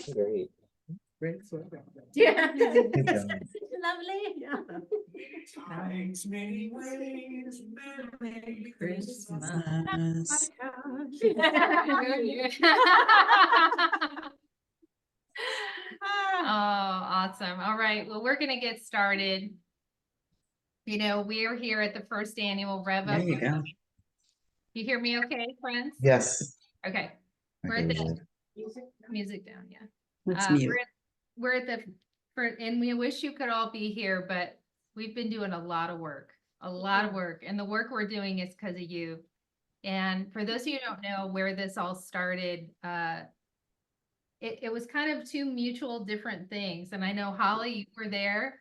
Great. Yeah. Good job. Lovely. Yeah. Thanks many ways, Merry Christmas. Christmas. Oh, awesome. All right. Well, we're going to get started. You know, we're here at the first annual Rev There Up. you go. You hear me okay, friends? Yes. Okay. We're Okay, at the good. music down, yeah. Let's mute. We're at the, and we wish you could all be here, but we've been doing a lot of work, and the work we're doing is because of you. And for those of you who don't know where this all started, it was kind of two mutual different things. And I know, Holly, you were there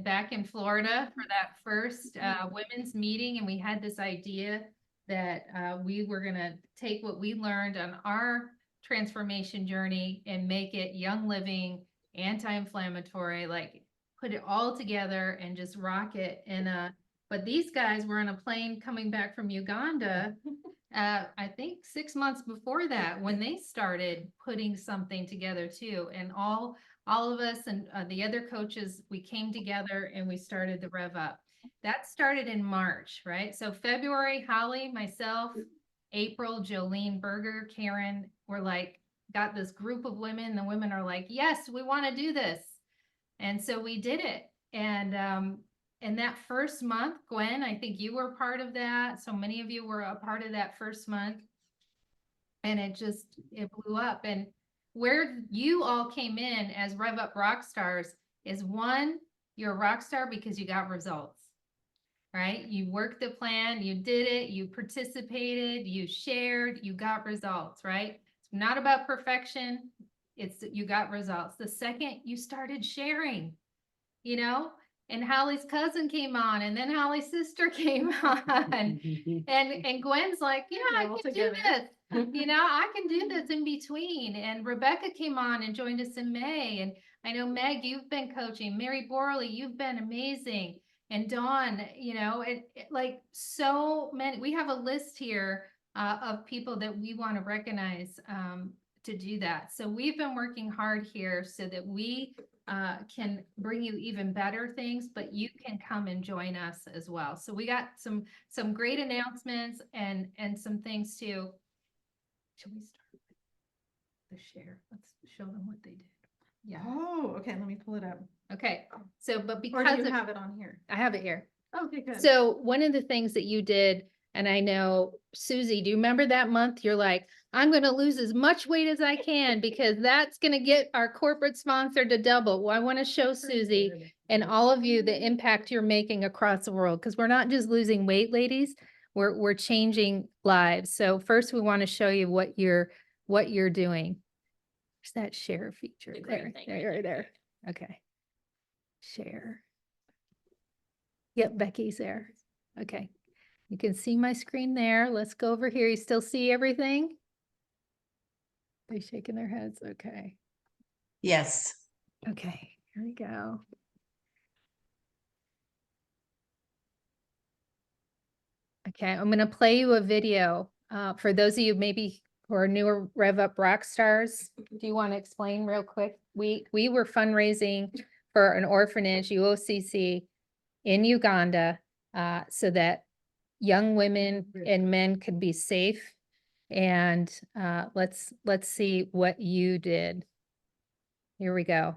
back in Florida for that first women's meeting, and we had this idea that we were going to take what we learned on our transformation journey and make it young living, anti-inflammatory, like put it all together and just rock it. And but these guys were on a plane coming back from Uganda I think 6 months before that, when they started putting something together too. And all of us and the other coaches, we came together and we started the Rev Up. That started in March, right? So February, Holly, myself, April, Jolene, Berger, Karen, were like, got this group of women. The women are like, yes, we want to do this. And so we did it. And that first month, Gwen, I think you were part of that. So many of you were a part of that first month. And it blew up. And where you all came in as Rev Up Rockstars is, one, you're a rock star because you got results, right? You worked the plan, you did it, you participated, you shared, you got results, right? It's not about perfection. It's you got results. The second, you started sharing, you know, and Holly's cousin came on, and then Holly's sister came on, and Gwen's like, yeah, I can do this. You know, I can do this in between. And Rebecca came on and joined us in May. And I know, Meg, you've been coaching. Mary Borley, you've been amazing. And Dawn, you know, like so many. We have a list here of people that we want to recognize to do that. So we've been working hard here so that we can bring you even better things, but you can come and join us as well. So we got some great announcements and some things too. Should we start with the share? Let's show them what they did. Yeah. Oh, okay. Let me pull it up. Okay. So, but Or because do you have it on here? I have it here. Okay, good. So one of the things that you did, and I know, Susie, do you remember that month? You're like, I'm going to lose as much weight as I can because that's going to get our corporate sponsor to double. Well, I want to show Susie and all of you the impact you're making across the world, because we're not just losing weight, ladies. We're changing lives. So first, we want to show you what you're doing. There's that share feature there. Okay. Share. Yep, Becky's there. Okay. You can see my screen there. Let's go over here. You still see everything? They're shaking their heads. Okay. Yes. Okay, here we go. Okay, I'm going to play you a video. For those of you maybe who are newer Rev Up Rockstars, do you want to explain real quick? We were fundraising for an orphanage, UOCC, in Uganda, so that young women and men could be safe. And let's see what you did. Here we go.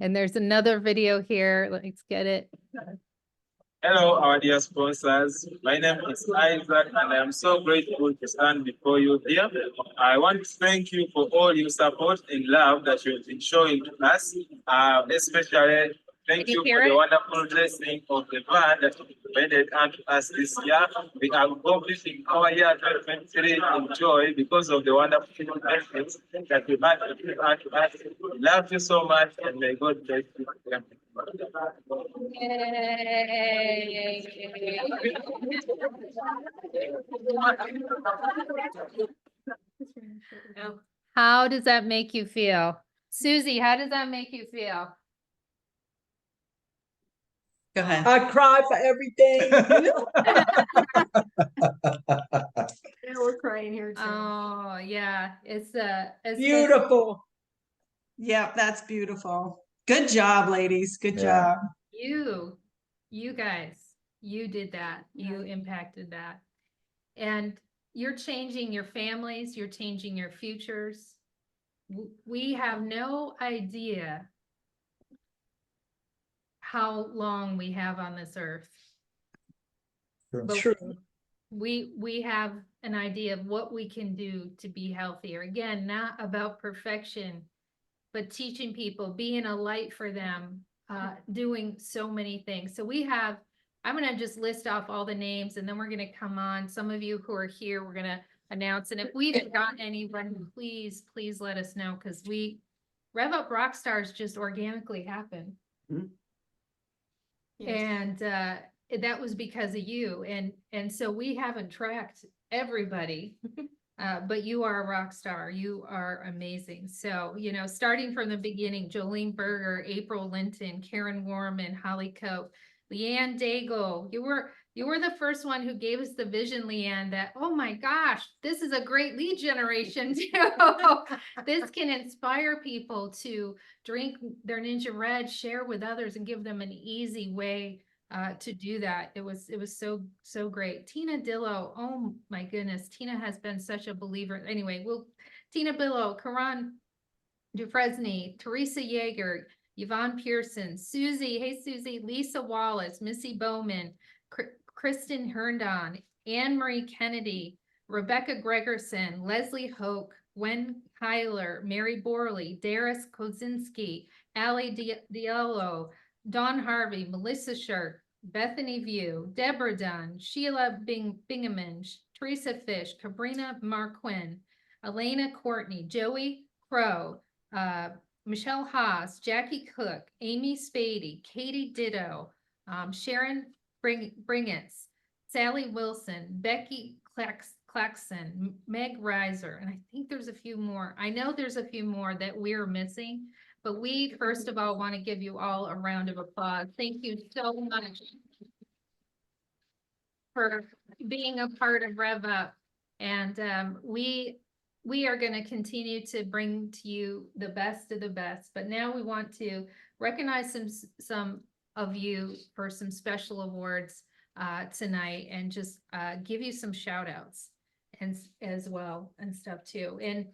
And there's another video here. Let's get it. Hello, our dear sponsors. My name is Isaac, and I am so grateful to stand before you here. I want to thank you for all your support and love that you've been showing to us, especially thank you for the wonderful blessing of the van that you provided unto us this year. We are completing our year 2023 in joy because of the wonderful blessings that you had unto us. We love you so much, and may God bless you. How does that make you feel? Susie, how does that make you feel? Go ahead. I cry for everything. Yeah, we're crying here too. Oh, yeah, it's Beautiful. Yep, that's beautiful. Good job, ladies. Good Yeah. job. you guys, you did that. You impacted that. And you're changing your families, you're changing your futures. We have no idea how long we have on this earth. True. But True. we have an idea of what we can do to be healthier. Again, not about perfection, but teaching people, being a light for them, doing so many things. So I'm going to just list off all the names and then we're going to come on. Some of you who are here, we're going to announce. And if we've forgotten anyone, please let us know, because Rev Up Rockstars just organically happened. Yes. And that was because of you. And so we haven't tracked everybody, but you are a rock star. You are amazing. So, starting from the beginning, Jolene Berger, April Linton, Karen Warman, Holly Cope, Leanne Daigle, you were the first one who gave us the vision, Leanne, that, oh my gosh, this is a great lead generation too. This can inspire people to drink their Ninja Red, share with others, and give them an easy way to do that. It was so great. Tina Dillo, oh my goodness, Tina has been such a believer. Anyway, Tina Billow, Karan Dufresne, Teresa Yeager, Yvonne Pearson, Susie, hey Susie, Lisa Wallace, Missy Bowman, Kristen Herndon, Anne Marie Kennedy, Rebecca Gregerson, Leslie Hoke, Gwen Kyler, Mary Borley, Darius Kozinski, Allie Diallo, Dawn Harvey, Melissa Shirk, Bethany View, Deborah Dunn, Sheila Bingaman, Teresa Fish, Cabrina Marquin, Elena Courtney, Joey Crow, Michelle Haas, Jackie Cook, Amy Spady, Katie Ditto, Sharon Bringets, Sally Wilson, Becky Claxon, Meg Reiser, and I think there's a few more. I know there's a few more that we're missing, but we first of all want to give you all a round of applause. Thank you so much for being a part of Rev Up. And we are going to continue to bring to you the best of the best. But now we want to recognize some of you for some special awards tonight, and just give you some shout outs and as well and stuff too. And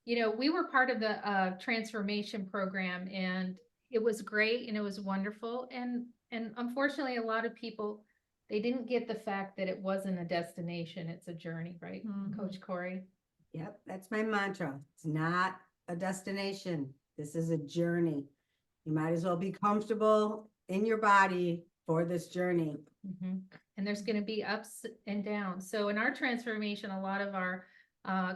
we were part of the transformation program, and it was great and it was wonderful. And unfortunately, a lot of people, they didn't get the fact that it wasn't a destination, it's a journey, right, Coach Corey? Yep, that's my mantra. It's not a destination. This is a journey. You might as well be comfortable in your body for this journey. Mm-hmm. And there's going to be ups and downs. So in our transformation, a lot of our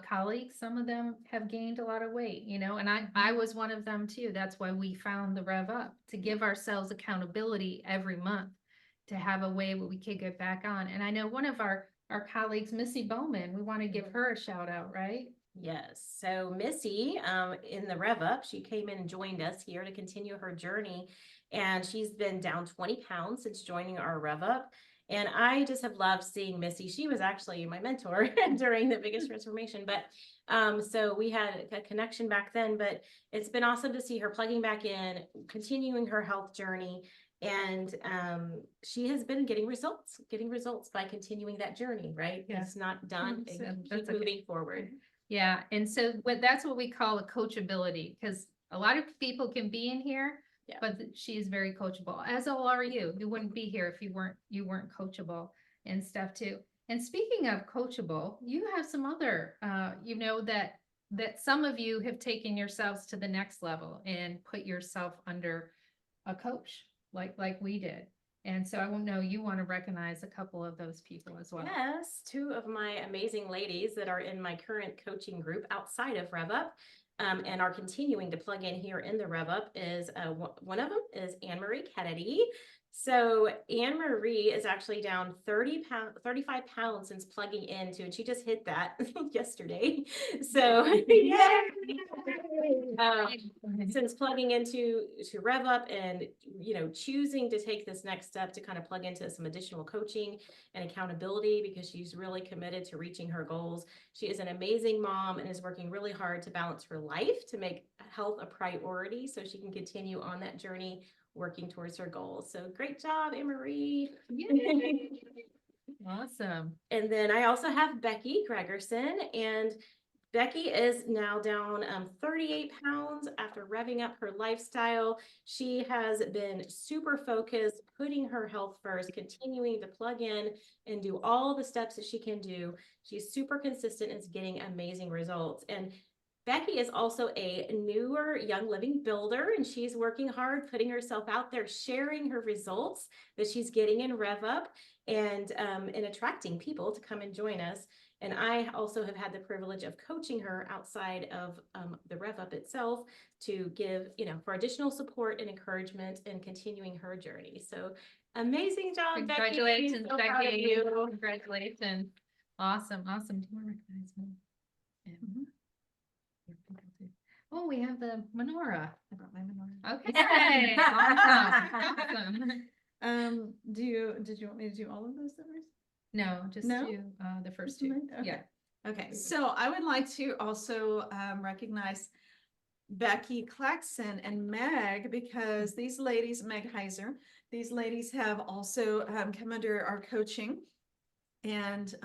colleagues, some of them have gained a lot of weight, and I was one of them too. That's why we found the Rev Up, to give ourselves accountability every month, to have a way where we could get back on. And I know one of our colleagues, Missy Bowman, we want to give her a shout out, right? Yes. So Missy, in the Rev Up, she came in and joined us here to continue her journey. And she's been down 20 pounds since joining our Rev Up. And I just have loved seeing Missy. She was actually my mentor during the biggest transformation. But so we had a connection back then, but it's been awesome to see her plugging back in, continuing her health journey. And she has been getting results by continuing that journey, right? Yeah. It's not done. So Keep that's okay. moving forward. Yeah. And so that's what we call a coachability, because a lot of people can be in here, Yeah. but she is very coachable, as all are you. You wouldn't be here if you weren't coachable and stuff too. And speaking of coachable, you have some other, that some of you have taken yourselves to the next level and put yourself under a coach like we did. And so I know you want to recognize a couple of those people as well. Yes, two of my amazing ladies that are in my current coaching group outside of Rev Up, and are continuing to plug in here in the Rev Up is one of them is Anne Marie Kennedy. So Anne Marie is actually down 35 pounds since plugging into, and she just hit that yesterday. So yeah. Since plugging into Rev Up and choosing to take this next step to kind of plug into some additional coaching and accountability, because she's really committed to reaching her goals. She is an amazing mom and is working really hard to balance her life to make health a priority so she can continue on that journey working towards her goals. So great job, Anne-Marie. Awesome. And then I also have Becky Gregerson, and Becky is now down 38 pounds after revving up her lifestyle. She has been super focused, putting her health first, continuing to plug in and do all the steps that she can do. She's super consistent and is getting amazing results. And Becky is also a newer Young Living builder, and she's working hard, putting herself out there, sharing her results that she's getting in Rev Up, and attracting people to come and join us. And I also have had the privilege of coaching her outside of the Rev Up itself to give, for additional support and encouragement and continuing her journey. So amazing job, Becky. Congratulations, So proud of Becky. you. Congratulations. Awesome. Awesome. Do you want to recognize me? Yeah. Oh, we have the menorah. I brought my menorah. Okay. Awesome. Awesome. Did you want me to do all of those numbers? No, just No? do the first Just two. mine? Okay. Yeah. Okay, so I would like to also recognize Becky Claxon and Meg, because these ladies, Meg Heiser, these ladies have also come under our coaching and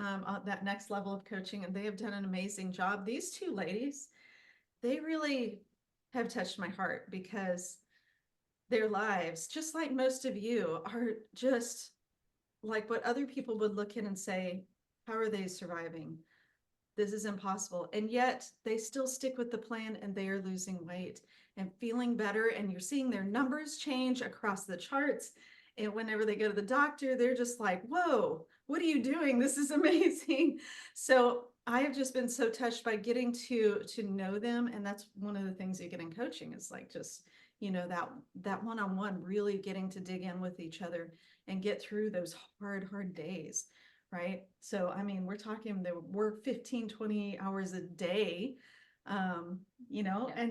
that next level of coaching, and they have done an amazing job. These two ladies, they really have touched my heart, because their lives, just like most of you, are just like what other people would look in and say, how are they surviving? This is impossible. And yet they still stick with the plan, and they are losing weight and feeling better. And you're seeing their numbers change across the charts. And whenever they go to the doctor, they're just like, whoa, what are you doing? This is amazing. So I have just been so touched by getting to know them. And that's one of the things you get in coaching, is like just, that one-on-one, really getting to dig in with each other and get through those hard days. Right. So, I mean, we're talking, they work 15, 20 hours a day, and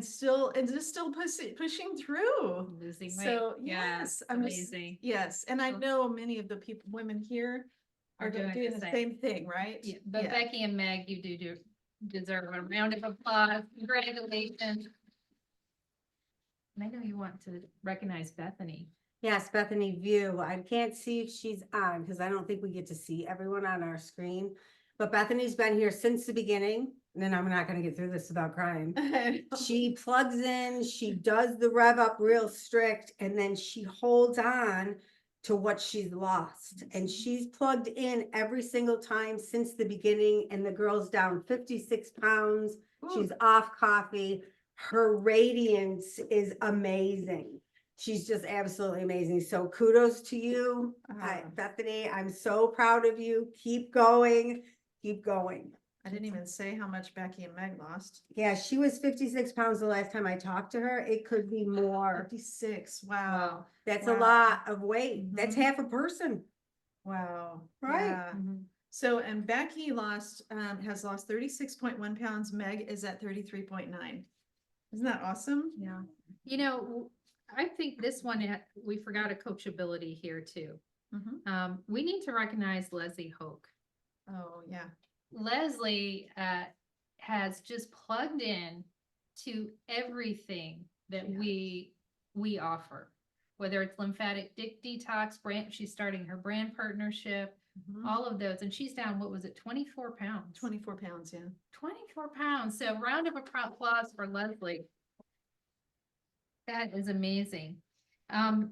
just still pushing through. Losing weight. So, Yeah, yes, it's amazing. yes. And I know many of the women here are doing the same thing, right? Yeah, but Yeah. Becky and Meg, you do deserve a round of applause. Congratulations. And I know you want to recognize Bethany. Yes, Bethany View. I can't see if she's on, because I don't think we get to see everyone on our screen. But Bethany's been here since the beginning, and then I'm not going to get through this without crying. She plugs in, she does the Rev Up real strict, and then she holds on to what she's lost. And she's plugged in every single time since the beginning, and the girl's down 56 pounds. She's off coffee. Her radiance is amazing. She's just absolutely amazing. So kudos to you, Bethany. I'm so proud of you. Keep going. Keep going. I didn't even say how much Becky and Meg lost. Yeah, she was 56 pounds the last time I talked to her. It could be more. 56. Wow. That's Wow. a lot of weight. That's Mhm. half a person. Wow. Right. Yeah. So, and Becky has lost 36.1 pounds. Meg is at 33.9. Isn't that awesome? Yeah. I think this one, we forgot a coachability here too. We need to recognize Leslie Hoke. Oh, yeah. Leslie has just plugged in to everything that we offer, whether it's lymphatic detox brand. She's starting her brand partnership, all of those, and she's down, what was it, 24 pounds? 24 pounds, yeah. 24 pounds. So round of applause for Leslie. That is amazing. Do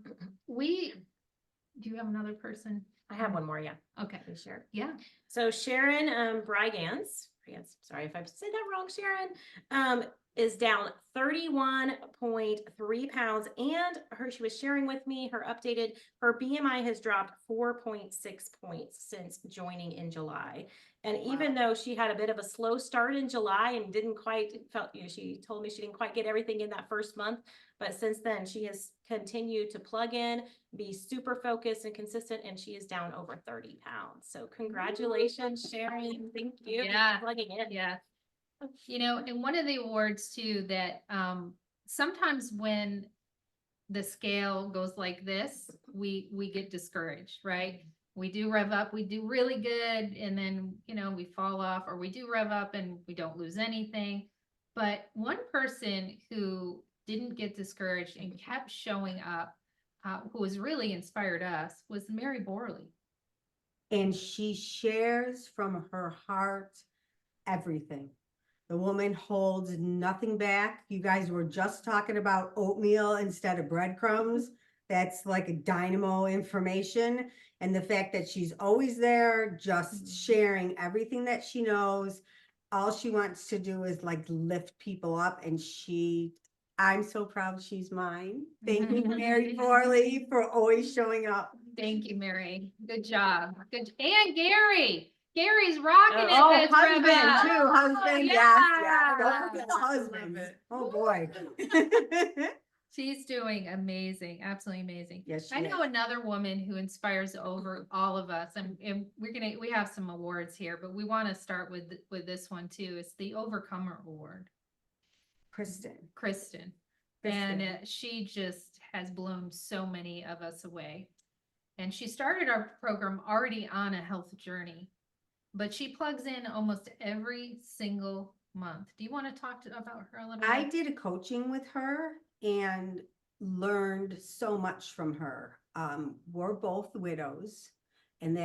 you have another person? I have one more, yeah. Okay. Can you share? Yeah. So Sharon Brygans, sorry if I said that wrong, Sharon. is down 31.3 pounds. And she was sharing with me her BMI has dropped 4.6 points since joining in July. And even though she had a bit of a slow start in July and she told me she didn't quite get everything in that first month, but since then she has continued to plug in, be super focused and consistent, and she is down over 30 pounds. So congratulations, Sharon. Thank you Yeah. for plugging in. Yeah. You know, and one of the awards too that sometimes when the scale goes like this, we get discouraged, right? We do rev up, we do really good, and then, you know, we fall off, or we do rev up and we don't lose anything. But one person who didn't get discouraged and kept showing up, who has really inspired us, was Mary Borley. And she shares from her heart everything. The woman holds nothing back. You guys were just talking about oatmeal instead of breadcrumbs. That's like a dynamo information. And the fact that she's always there, just sharing everything that she knows. All she wants to do is like lift people up. And I'm so proud she's mine. Thank you, Mary Borley, for always showing up. Thank you, Mary. Good job. Good. And Gary. Gary's rocking it. Oh, this husband Reba. too, husband, yeah. yes. Don't forget the husband. it. Oh, boy. She's doing amazing, absolutely amazing. Yes, she I know is. another woman who inspires over all of us, and we have some awards here, but we want to start with this one too. It's the Overcomer Award. Kristen. And she just has blown so many of us away. And she started our program already on a health journey, but she plugs in almost every single month. Do you want to talk about her a little bit? I did a coaching with her and learned so much from her. We're both widows, and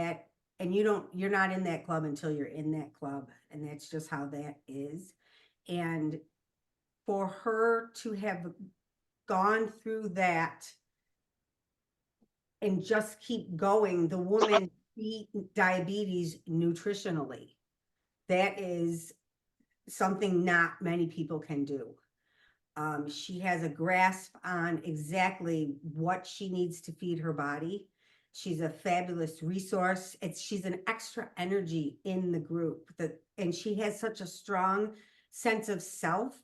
you're not in that club until you're in that club. And that's just how that is. And for her to have gone through that and just keep going, the woman beat diabetes nutritionally. That is something not many people can do. She has a grasp on exactly what she needs to feed her body. She's a fabulous resource. She's an extra energy in the group, and she has such a strong sense of self,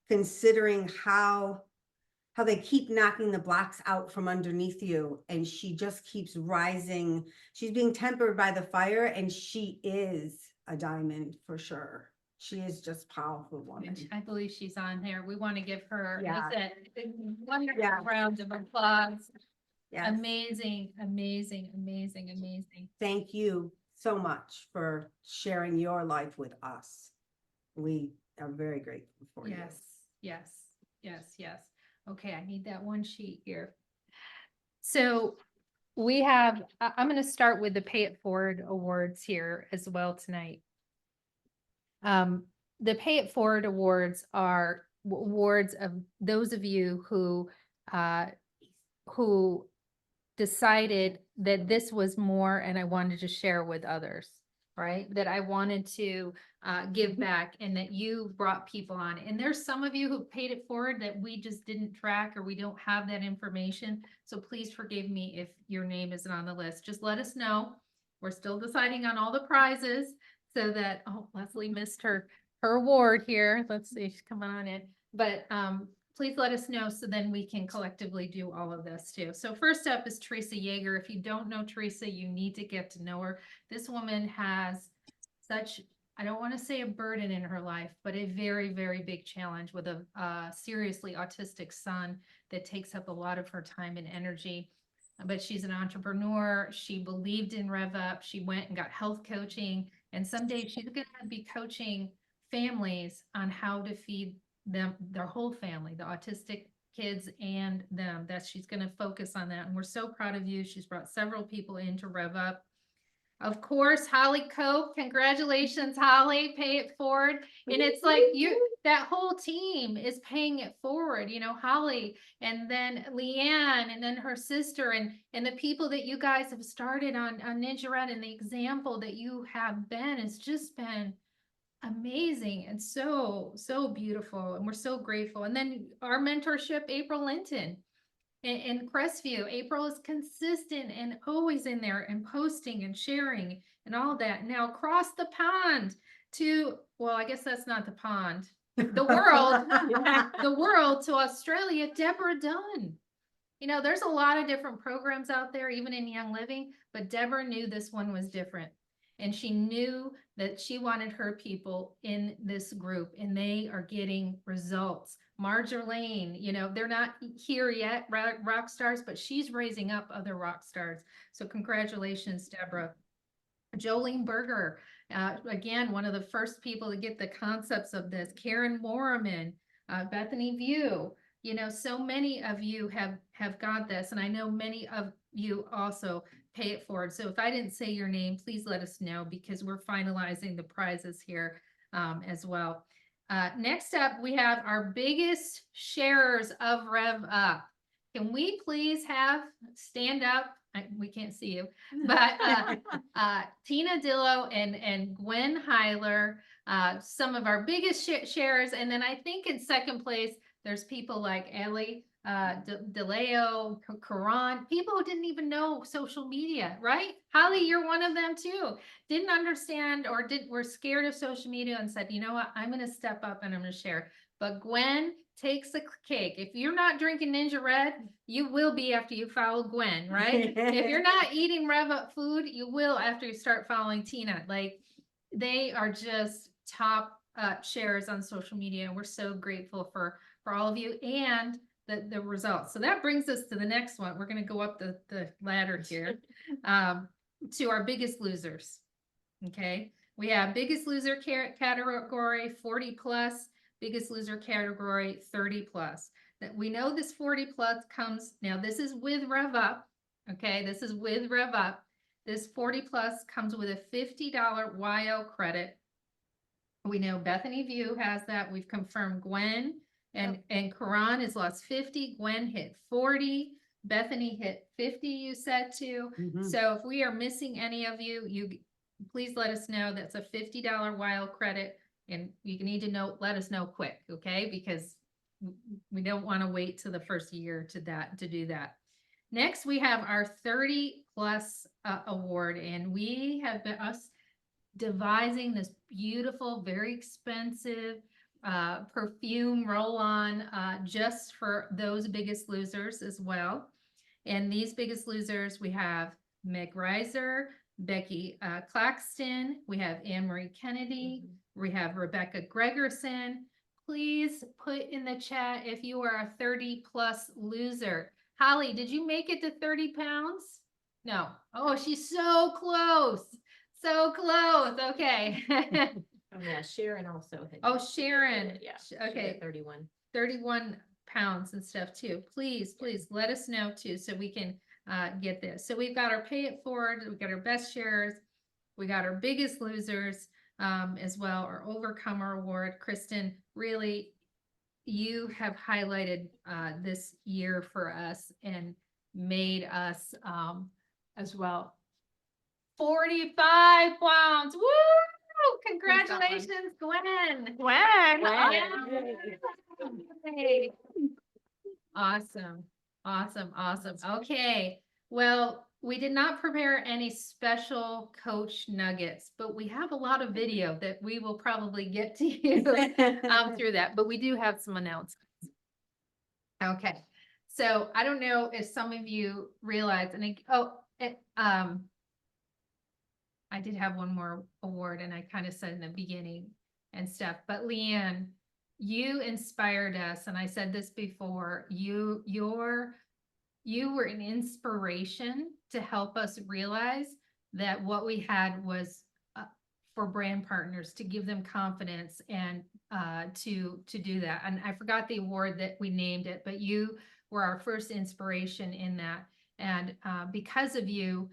considering how they keep knocking the blocks out from underneath you, and she just keeps rising. She's being tempered by the fire, and she is a diamond for sure. She is just powerful woman. I believe she's on there. We want to give her Yeah. a wonderful Yeah. round of applause. Yes. Amazing, amazing, amazing, amazing. Thank you so much for sharing your life with us. We are very grateful for you. Yes. Okay, I need that one sheet here. So we have, I'm going to start with the Pay It Forward Awards here as well tonight. The Pay It Forward Awards are awards of those of you who decided that this was more and I wanted to share with others, right? That I wanted to give back, and that you brought people on. And there's some of you who paid it forward that we just didn't track, or we don't have that information. So please forgive me if your name isn't on the list. Just let us know. We're still deciding on all the prizes, so that, oh, Leslie missed her award here. Let's see, she's coming on in. But please let us know, so then we can collectively do all of this too. So first up is Teresa Yeager. If you don't know Teresa, you need to get to know her. This woman has such, I don't want to say a burden in her life, but a very, very big challenge with a seriously autistic son that takes up a lot of her time and energy. But she's an entrepreneur. She believed in Rev Up. She went and got health coaching. And someday she's going to be coaching families on how to feed them, their whole family, the autistic kids and them. That she's going to focus on that. And we're so proud of you. She's brought several people in to Rev Up. Of course, Holly Cope. Congratulations, Holly. Pay it forward. And it's like that whole team is paying it forward. You know, Holly, and then Leanne, and then her sister, and the people that you guys have started on Ninja Red, and the example that you have been has just been amazing and so, so beautiful. And we're so grateful. And then our mentorship, April Linton in Crestview. April is consistent and always in there and posting and sharing and all that. Now across the pond to, well, I guess that's not the pond, the world, the world to Australia, Deborah Dunn. You know, there's a lot of different programs out there, even in Young Living, but Deborah knew this one was different. And she knew that she wanted her people in this group, and they are getting results. Marjolaine, you know, they're not here yet, rock stars, but she's raising up other rock stars. So congratulations, Deborah. Jolene Berger, again, one of the first people to get the concepts of this. Karen Moorman, Bethany View. You know, so many of you have got this, and I know many of you also pay it forward. So if I didn't say your name, please let us know, because we're finalizing the prizes here as well. Next up, we have our biggest sharers of Rev Up. Can we please have stand up? We can't see you, but Tina Dillo and Gwen Heiler, some of our biggest sharers. And then I think in second place, there's people like Ellie DeLeo, Karan, people who didn't even know social media, right? Holly, you're one of them too. Didn't understand or were scared of social media and said, you know what, I'm going to step up and I'm going to share. But Gwen takes the cake. If you're not drinking Ninja Red, you will be after you follow Gwen, right? If you're not eating Rev Up food, you will after you start following Tina. Like, they are just top shares on social media. We're so grateful for all of you and the results. So that brings us to the next one. We're going to go up the ladder here to our biggest losers. Okay. We have biggest loser category 40 plus, biggest loser category 30 plus. That we know this 40 plus comes, now this is with Rev Up. Okay. This is with Rev Up. This 40 plus comes with a $50 YO credit. We know Bethany View has that. We've confirmed Gwen and Karan has lost 50. Gwen hit 40. Bethany hit 50, you said too. So if we are missing any of you, please let us know. That's a $50 wild credit, and you need to let us know quick, okay? Because we don't want to wait till the first year to do that. Next, we have our 30 plus award, and we have been devising this beautiful, very expensive perfume roll-on just for those biggest losers as well. And these biggest losers, we have Meg Reiser, Becky Claxton, we have Anne-Marie Kennedy, we have Rebecca Gregerson. Please put in the chat if you are a 30 plus loser. Holly, did you make it to 30 pounds? No. Oh, she's so close. So close. Okay. Oh yeah, Sharon also hit. Oh, Sharon. Yeah. Okay. 31 pounds and stuff too. Please let us know too, so we can get this. So we've got our pay it forward. We've got our best sharers. We got our biggest losers as well. Our overcomer award. Kristen, really, you have highlighted this year for us and made us as well. 45 pounds. Woo! Congratulations, Gwen. Hey. Awesome. Okay. Well, we did not prepare any special coach nuggets, but we have a lot of video that we will probably get to you through that, but we do have some announcements. Okay. So I don't know if some of you realize, and I did have one more award, and I kind of said in the beginning and stuff, but Leanne, you inspired us. And I said this before, you were an inspiration to help us realize that what we had was for brand partners, to give them confidence and to do that. And I forgot the award that we named it, but you were our first inspiration in that. And because of you,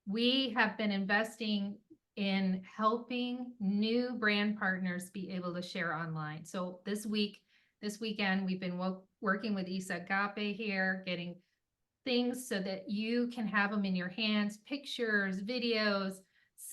we have been investing in helping new brand partners be able to share online. So this weekend, we've been working with Isa Agape here, getting things so that you can have them in your hands, pictures, videos,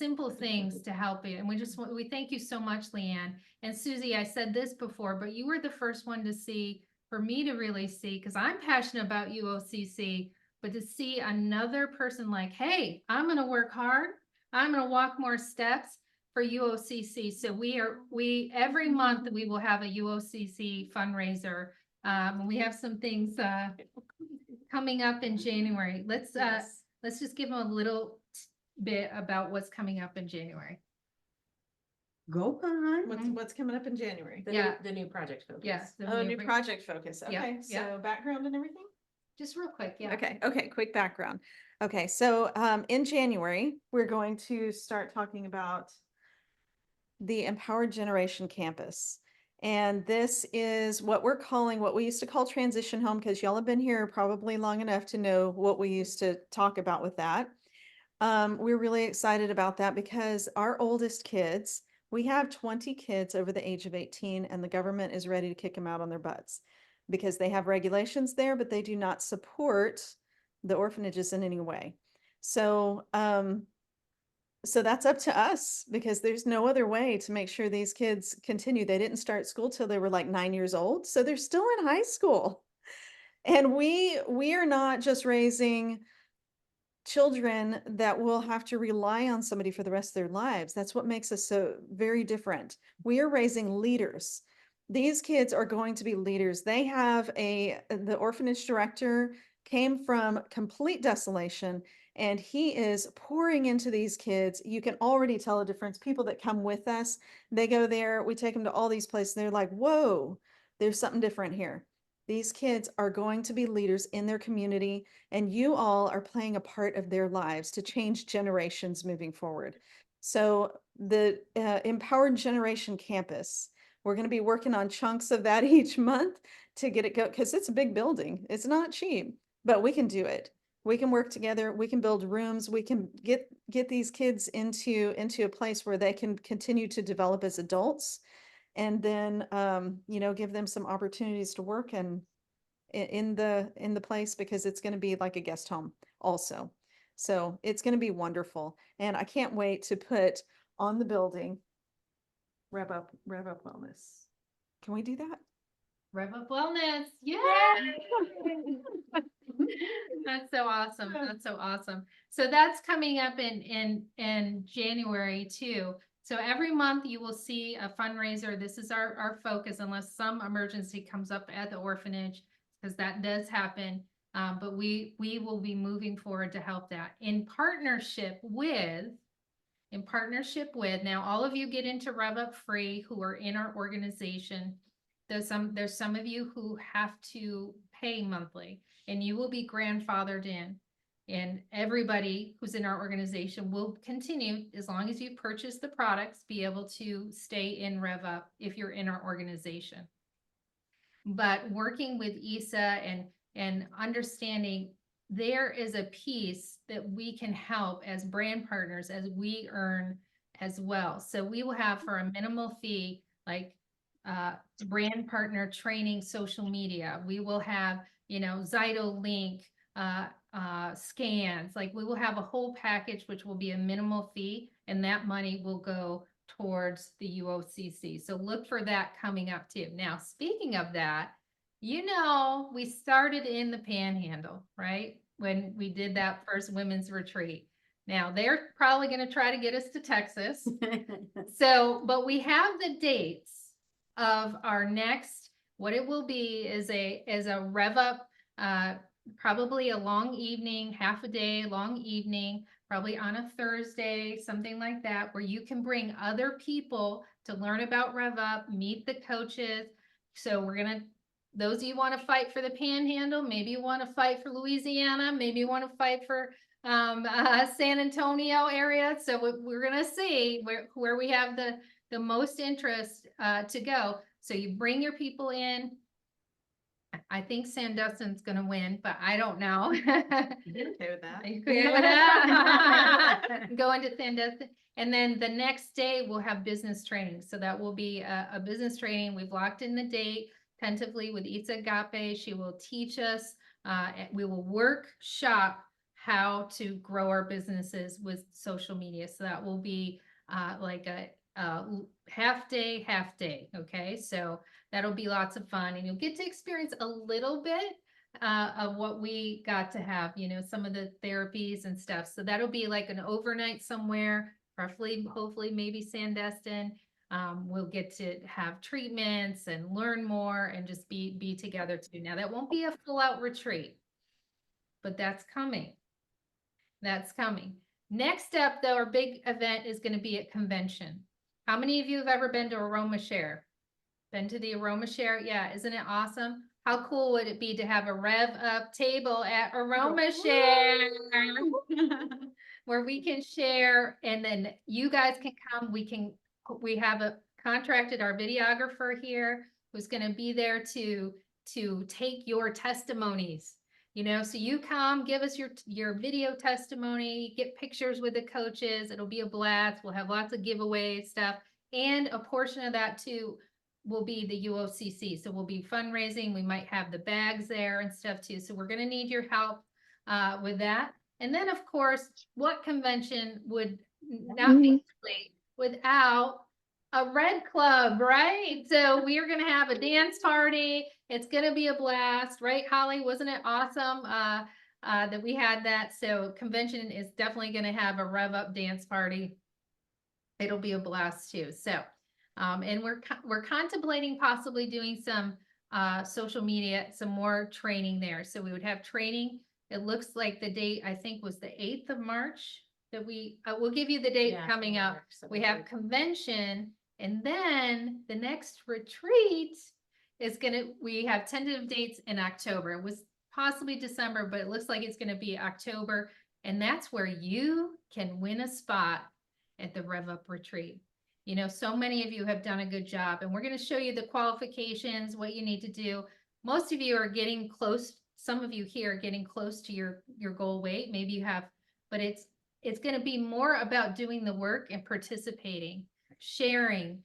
simple things to help it. And we thank you so much, Leanne. And Susie, I said this before, but you were the first one to see, for me to really see, because I'm passionate about UOCC, but to see another person like, hey, I'm going to work hard. I'm going to walk more steps for UOCC. So every month we will have a UOCC fundraiser. We have some things coming up in January. Let's just give them a little bit about what's coming up in January. Go on. What's coming up in January? The new project focus. Yes. Oh, new project focus. Yeah, Okay, yeah. so background and everything? Just real quick, yeah. Okay, quick background. Okay, so in January, we're going to start talking about the Empowered Generation Campus. And this is what we used to call transition home, because y'all have been here probably long enough to know what we used to talk about with that. We're really excited about that because our oldest kids, we have 20 kids over the age of 18, and the government is ready to kick them out on their butts because they have regulations there, but they do not support the orphanages in any way. So, so that's up to us because there's no other way to make sure these kids continue. They didn't start school till they were like 9 years old. So they're still in high school. And we are not just raising children that will have to rely on somebody for the rest of their lives. That's what makes us so very different. We are raising leaders. These kids are going to be leaders. They have the orphanage director came from complete desolation, and he is pouring into these kids. You can already tell a difference. People that come with us, they go there, we take them to all these places. They're like, whoa, there's something different here. These kids are going to be leaders in their community, and you all are playing a part of their lives to change generations moving forward. So the Empowered Generation Campus, we're going to be working on chunks of that each month to get it go, because it's a big building. It's not cheap, but we can do it. We can work together. We can build rooms. We can get these kids into a place where they can continue to develop as adults, and then give them some opportunities to work in the place, because it's going to be like a guest home also. So it's going to be wonderful, and I can't wait to put on the building Rev Up Wellness. Can we do that? Rev Up Wellness. Yeah. That's so awesome. That's so awesome. So that's coming up in January too. So every month you will see a fundraiser. This is our focus, unless some emergency comes up at the orphanage, because that does happen. But we will be moving forward to help that in partnership with, now all of you get into Rev Up free who are in our organization. There's some of you who have to pay monthly, and you will be grandfathered in. And everybody who's in our organization will continue, as long as you purchase the products, be able to stay in Rev Up if you're in our organization. But working with ISA and understanding there is a piece that we can help as brand partners as we earn as well. So we will have, for a minimal fee, like brand partner training, social media. We will have, Zyto link, scans. Like, we will have a whole package, which will be a minimal fee, and that money will go towards the UOCC. So look for that coming up too. Now, speaking of that, we started in the Panhandle, right? When we did that first women's retreat. Now they're probably going to try to get us to Texas. But we have the dates of our next, what it will be is a Rev Up, probably a long evening, half a day, long evening, probably on a Thursday, something like that, where you can bring other people to learn about Rev Up, meet the coaches. So those of you want to fight for the Panhandle, maybe you want to fight for Louisiana, maybe you want to fight for San Antonio area. So we're going to see where we have the most interest to go. So you bring your people in. I think Sandustin's going to win, but I don't know. Okay with that. Okay with that? Going to Sandustin. And then the next day we'll have business training. So that will be a business training. We've locked in the date tentatively with Itza Agape. She will teach us. We will workshop how to grow our businesses with social media. So that will be like a half day. Okay, so that'll be lots of fun, and you'll get to experience a little bit of what we got to have, you know, some of the therapies and stuff. So that'll be like an overnight somewhere, preferably, hopefully, maybe Sandestin. We'll get to have treatments and learn more and just be together too. Now that won't be a full out retreat, but that's coming. That's coming. Next up, though, our big event is going to be at convention. How many of you have ever been to Aroma Share? Been to the Aroma Share? Yeah, isn't it awesome? How cool would it be to have a Rev Up table at Aroma Share where we can share, and then you guys can come. We have contracted our videographer here who's going to be there to take your testimonies. You know, so you come, give us your video testimony, get pictures with the coaches. It'll be a blast. We'll have lots of giveaway stuff, and a portion of that too will be the UOCC. So we'll be fundraising. We might have the bags there and stuff too. So we're going to need your help with that. And then, of course, what convention would not be complete without a Red Club, right? So we are going to have a dance party. It's going to be a blast, right, Holly? Wasn't it awesome that we had that? So convention is definitely going to have a Rev Up dance party. It'll be a blast too. So, and we're contemplating possibly doing some social media, some more training there. So we would have training. It looks like the date, I think, was the 8th of March that we'll give you the date coming up. We have convention, and then the next retreat is we have tentative dates in October. It was possibly December, but it looks like it's going to be October. And that's where you can win a spot at the Rev Up retreat. You know, so many of you have done a good job, and we're going to show you the qualifications, what you need to do. Most of you are getting close. Some of you here are getting close to your goal weight. Maybe you have, but it's going to be more about doing the work and participating, sharing,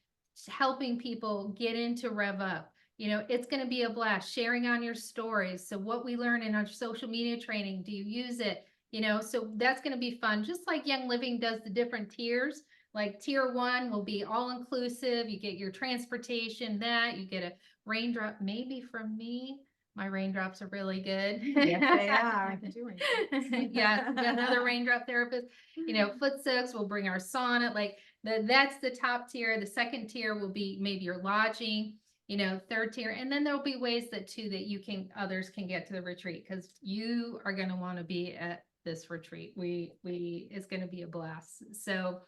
helping people get into Rev Up. You know, it's going to be a blast, sharing on your stories. So what we learn in our social media training, do you use it? You know, so that's going to be fun. Just like Young Living does the different tiers, like tier 1 will be all inclusive. You get your transportation, you get a raindrop, maybe from me. My raindrops are really good. Yes, they are. Yeah, another raindrop therapist. You know, foot soaks, we'll bring our sauna. Like that's the top tier. The second tier will be maybe your lodging. You know, third tier, and then there'll be ways that others can get to the retreat, because you are going to want to be at this retreat. It's going to be a blast. So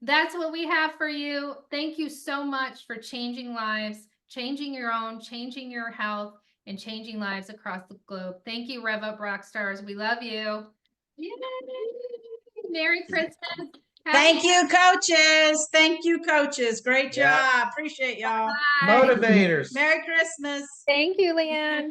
that's what we have for you. Thank you so much for changing lives, changing your own, changing your health, and changing lives across the globe. Thank you, Rev Up Rockstars. We love you. Yay! Merry Christmas. Thank you, coaches. Thank you, coaches. Great Yeah. job. Appreciate y'all. Bye. Motivators. Merry Christmas. Thank you, Leanne.